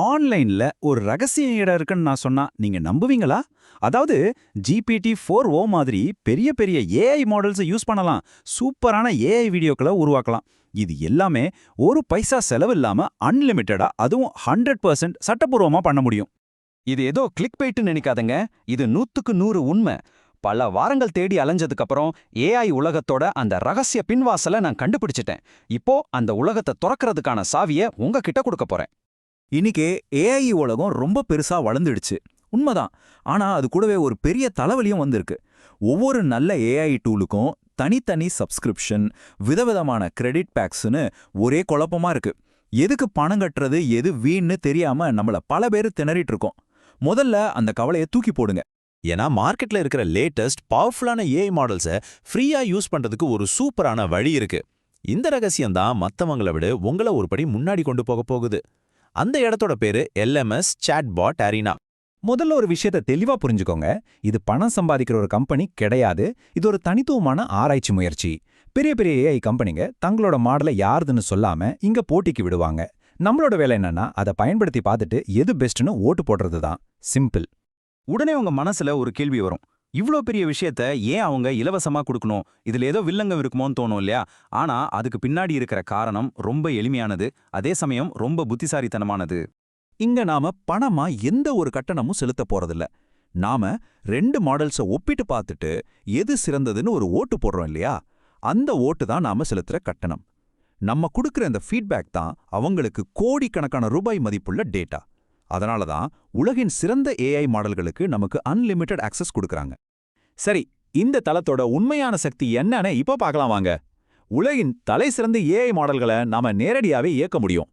ஆன்லைன்ல ஒரு ரகசிய இடம் இருக்குன்னு நான் சொன்னா நீங்க நம்புவீங்களா? அதாவது GPT-4o மாதிரி பெரிய பெரிய ஏஐ மாடல்ஸை யூஸ் பண்ணலாம். சூப்பரான ஏஐ வீடியோக்களை உருவாக்கலாம். இது எல்லாமே ஒரு பைசா செலவு இல்லாம அன்லிமிட்டடா, அதுவும் 100% சட்டப்பூர்வமா பண்ண முடியும். இது ஏதோ கிளிக் பைட்டு நினைக்காதங்க. இது 100க்கு 100 உண்மை. பல வாரங்கள் தேடி அலைஞ்சதுக்கு அப்புறம் ஏஐ உலகத்தோட அந்த ரகசிய பின்வாசலை நான் கண்டுபிடிச்சிட்டேன். இப்போ அந்த உலகத்தை துறக்கிறதுக்கான சாவியை உங்ககிட்ட கொடுக்க போறேன். இன்னைக்கு ஏஐ உலகம் ரொம்ப பெருசா வளர்ந்துடுச்சு. உண்மைதான். ஆனா அது கூடவே ஒரு பெரிய தலைவலியும் வந்திருக்கு. ஒவ்வொரு நல்ல ஏஐ டூலுக்கும் தனித்தனி சப்ஸ்கிரிப்ஷன், விதவிதமான கிரெடிட் பேக்ஸ்னு ஒரே குழப்பமா இருக்கு. எதுக்கு பணம் கட்டுறது, எது வீண்னு தெரியாம நம்மள பல பேர் திணறிட்டு இருக்கோம். முதல்ல அந்த கவலையை தூக்கி போடுங்க. ஏன்னா மார்க்கெட்ல இருக்கிற லேட்டஸ்ட் பவர்ஃபுல்லான ஏஐ மாடல்ஸை ஃப்ரீயா யூஸ் பண்றதுக்கு ஒரு சூப்பரான வழி இருக்கு. இந்த ரகசியம் தான் மத்தவங்களை விட உங்களை ஒரு படி முன்னாடி கொண்டு போக போகுது. அந்த இடத்தோட பேரு LMS சாட்பாட் அரீனா. முதல்ல ஒரு விஷயத்தை தெளிவா புரிஞ்சுக்கோங்க. இது பணம் சம்பாதிக்கிற ஒரு கம்பெனி கிடையாது. இது ஒரு தனித்துவமான ஆராய்ச்சி முயற்சி. பெரிய பெரிய ஏஐ கம்பெனிங்க தங்களோட மாடலை யாருதுன்னு சொல்லாம இங்க போட்டிக்கு விடுவாங்க. நம்மளோட வேலை என்னன்னா அதை பயன்படுத்தி பார்த்துட்டு எது பெஸ்ட்னு ஓட்டு போடுறது தான். சிம்பிள். உடனே உங்க மனசுல ஒரு கேள்வி வரும். இவ்ளோ பெரிய விஷயத்த ஏன் அவங்க இலவசமா கொடுக்கணும்? இதுல ஏதோ வில்லங்கம் இருக்குமோன்னு தோணும் இல்லையா? ஆனா அதுக்கு பின்னாடி இருக்கிற காரணம் ரொம்ப எளிமையானது, அதே சமயம் ரொம்ப புத்திசாலித்தனமானது. இங்க நாம பணமா எந்த ஒரு கட்டணமும் செலுத்த போறதில்ல. நாம 2 மாடல்ஸை ஒப்பிட்டு பார்த்துட்டு எது சிறந்ததுன்னு ஒரு ஓட்டு போடுறோம் இல்லையா? அந்த ஓட்டு தான் நாம செலுத்துற கட்டணம். நம்ம கொடுக்குற இந்த ஃபீட்பேக் தான் அவங்களுக்கு கோடிக்கணக்கான ரூபாய் மதிப்புள்ள டேட்டா. அதனால தான் உலகின் சிறந்த ஏஐ மாடல்களுக்கு நமக்கு அன்லிமிட்டெட் ஆக்சஸ் கொடுக்கறாங்க. சரி, இந்த தளத்தோட உண்மையான சக்தி என்னன்னு இப்போ பார்க்கலாம் வாங்க. உலகின் தலை சிறந்த ஏஐ மாடல்களை நாம நேரடியாவே இயக்க முடியும்.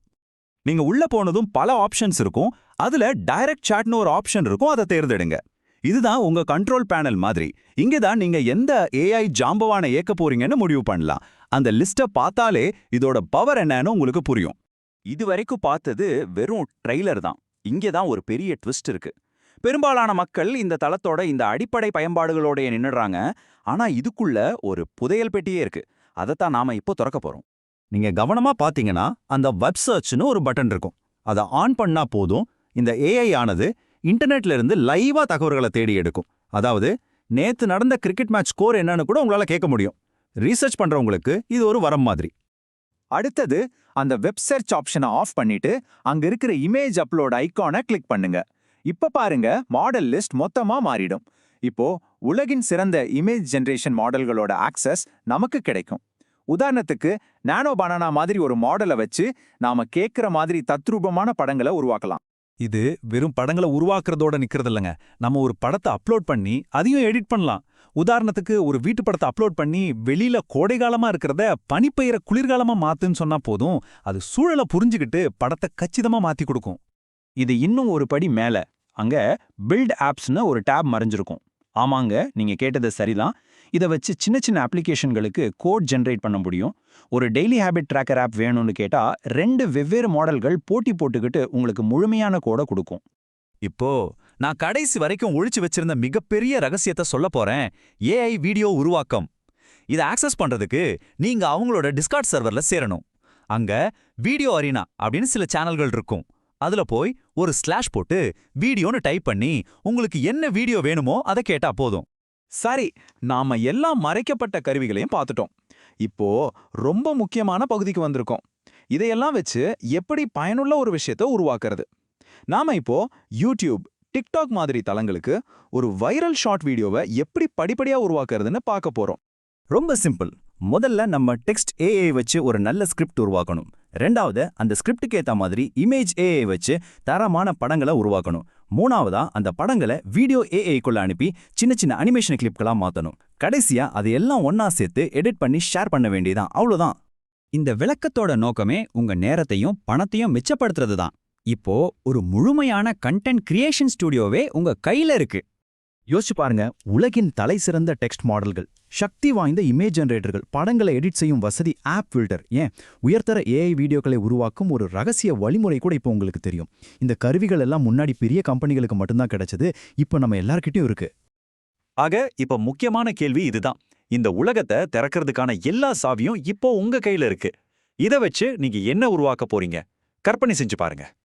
நீங்க உள்ள போனதும் பல ஆப்ஷன்ஸ் இருக்கும். அதுல டைரக்ட் சாட்னு ஒரு ஆப்ஷன் இருக்கும். அதை தேர்ந்தெடுங்க. இதுதான் உங்க கண்ட்ரோல் பேனல் மாதிரி. இங்க தான் நீங்க எந்த ஏஐ ஜாம்பவானை இயக்க போறீங்கன்னு முடிவு பண்ணலாம். அந்த லிஸ்ட்டை பார்த்தாலே இதோட பவர் என்னன்னு உங்களுக்கு புரியும். இதுவரைக்கும் பார்த்தது வெறும் ட்ரெய்லர் தான். இங்கே தான் ஒரு பெரிய ட்விஸ்ட் இருக்கு. பெரும்பாலான மக்கள் இந்த தளத்தோட இந்த அடிப்படை பயன்பாடுகளோட நின்னுடுறாங்க. ஆனா இதுக்குள்ள ஒரு புதையல் பெட்டியே இருக்கு. அதைத்தான் நாம இப்போ திறக்க போறோம். நீங்க கவனமா பாத்தீங்கன்னா அந்த வெப் சர்ச்னு ஒரு பட்டன் இருக்கும். அதை ஆன் பண்ணா போதும், இந்த ஏஐ ஆனது இன்டர்நெட்ல இருந்து லைவா தகவல்களை தேடி எடுக்கும். அதாவது நேத்து நடந்த கிரிக்கெட் மேட்ச் ஸ்கோர் என்னன்னு கூட உங்களால கேட்க முடியும். ரீசர்ச் பண்றவங்களுக்கு இது ஒரு வரம் மாதிரி. அடுத்தது அந்த வெப் சர்ச் ஆப்ஷனை ஆஃப் பண்ணிட்டு அங்க இருக்கிற இமேஜ் அப்லோட் ஐகானை கிளிக் பண்ணுங்க. இப்ப பாருங்க, மாடல் லிஸ்ட் மொத்தமா மாறிடும். இப்போ உலகின் சிறந்த இமேஜ் ஜெனரேஷன் மாடல்களோட ஆக்சஸ் நமக்கு கிடைக்கும். உதாரணத்துக்கு நானோ பனானா மாதிரி ஒரு மாடலை வச்சு நாம கேட்கிற மாதிரி தத்ரூபமான படங்களை உருவாக்கலாம். இது வெறும் படங்களை உருவாக்குறதோட நிக்கிறது இல்லைங்க. நம்ம ஒரு படத்தை அப்லோட் பண்ணி அதையும் எடிட் பண்ணலாம். உதாரணத்துக்கு ஒரு வீட்டு படத்தை அப்லோட் பண்ணி வெளியில கோடைகாலமா இருக்கிறத பனிப்பெய்ற குளிர்காலமா மாத்துன்னு சொன்னா போதும், அது சூழலை புரிஞ்சுக்கிட்டு படத்தை கச்சிதமா மாத்தி கொடுக்கும். இது இன்னும் ஒரு படி மேல. அங்க பில்ட் ஆப்ஸ்னு ஒரு டேப் மறைஞ்சிருக்கும். ஆமாங்க, நீங்க கேட்டது சரிதான். இதை வச்சு சின்ன சின்ன அப்ளிகேஷன்களுக்கு கோட் ஜென்ரேட் பண்ண முடியும். ஒரு டெய்லி ஹேபிட் ட்ராக்கர் ஆப் வேணும்னு கேட்டா 2 வெவ்வேறு மாடல்கள் போட்டி போட்டுக்கிட்டு உங்களுக்கு முழுமையான கோடை கொடுக்கும். இப்போ நான் கடைசி வரைக்கும் ஒழிச்சு வச்சிருந்த மிகப்பெரிய ரகசியத்தை சொல்ல போறேன். ஏஐ வீடியோ உருவாக்கம். இதை ஆக்சஸ் பண்றதுக்கு நீங்க அவங்களோட டிஸ்கார்ட் சர்வர்ல சேரணும். அங்க வீடியோ அரீனா அப்படின்னு சில சேனல்கள் இருக்கும். அதுல போய் ஒரு ஸ்லாஷ் போட்டு வீடியோன்னு டைப் பண்ணி உங்களுக்கு என்ன வீடியோ வேணுமோ அதை கேட்டா போதும். சரி, நாம எல்லா மறைக்கப்பட்ட கருவிகளையும் பார்த்துட்டோம். இப்போ ரொம்ப முக்கியமான பகுதிக்கு வந்திருக்கோம். இதையெல்லாம் வச்சு எப்படி பயனுள்ள ஒரு விஷயத்தை உருவாக்குறது? நாம இப்போ யூடியூப், டிக்டாக் மாதிரி தளங்களுக்கு ஒரு வைரல் ஷார்ட் வீடியோவை எப்படி படிப்படியா உருவாக்குறதுன்னு பார்க்க போறோம். ரொம்ப சிம்பிள். முதல்ல நம்ம டெக்ஸ்ட் ஏஐ வச்சு ஒரு நல்ல ஸ்கிரிப்ட் உருவாக்கணும். ரெண்டாவது, அந்த ஸ்கிரிப்டுக்கு ஏத்த மாதிரி இமேஜ் ஏஐ வச்சு தரமான படங்களை உருவாக்கணும். மூணாவதா, அந்த படங்களை வீடியோ ஏஐக்குள்ள அனுப்பி சின்ன சின்ன அனிமேஷன் கிளிப்களா மாத்தணும். கடைசியா அது எல்லாம் ஒன்னா சேர்த்து எடிட் பண்ணி ஷேர் பண்ண வேண்டியதான். அவ்வளவுதான். இந்த விளக்கத்தோட நோக்கமே உங்க நேரத்தையும் பணத்தையும் மிச்சப்படுத்துறது தான். இப்போ ஒரு முழுமையான கண்டென்ட் கிரியேஷன் ஸ்டுடியோவே உங்க கையில இருக்கு. யோசிச்சு பாருங்க, உலகின் தலை சிறந்த டெக்ஸ்ட் மாடல்கள், சக்தி வாய்ந்த இமேஜ் ஜெனரேட்டர்கள், படங்களை எடிட் செய்யும் வசதி, ஆப் ஃபில்டர், ஏன் உயர்தர ஏஐ வீடியோக்களை உருவாக்கும் ஒரு ரகசிய வழிமுறை கூட இப்போ உங்களுக்கு தெரியும். இந்த கருவிகள் எல்லாம் முன்னாடி பெரிய கம்பெனிகளுக்கு மட்டும்தான் கிடைச்சது. இப்போ நம்ம எல்லார்கிட்டயும் இருக்கு. ஆக இப்ப முக்கியமான கேள்வி இதுதான். இந்த உலகத்தை திறக்கிறதுக்கான எல்லா சாவியும் இப்போ உங்க கையில இருக்கு. இதை வச்சு நீங்க என்ன உருவாக்க போறீங்க? கற்பனை செஞ்சு பாருங்க.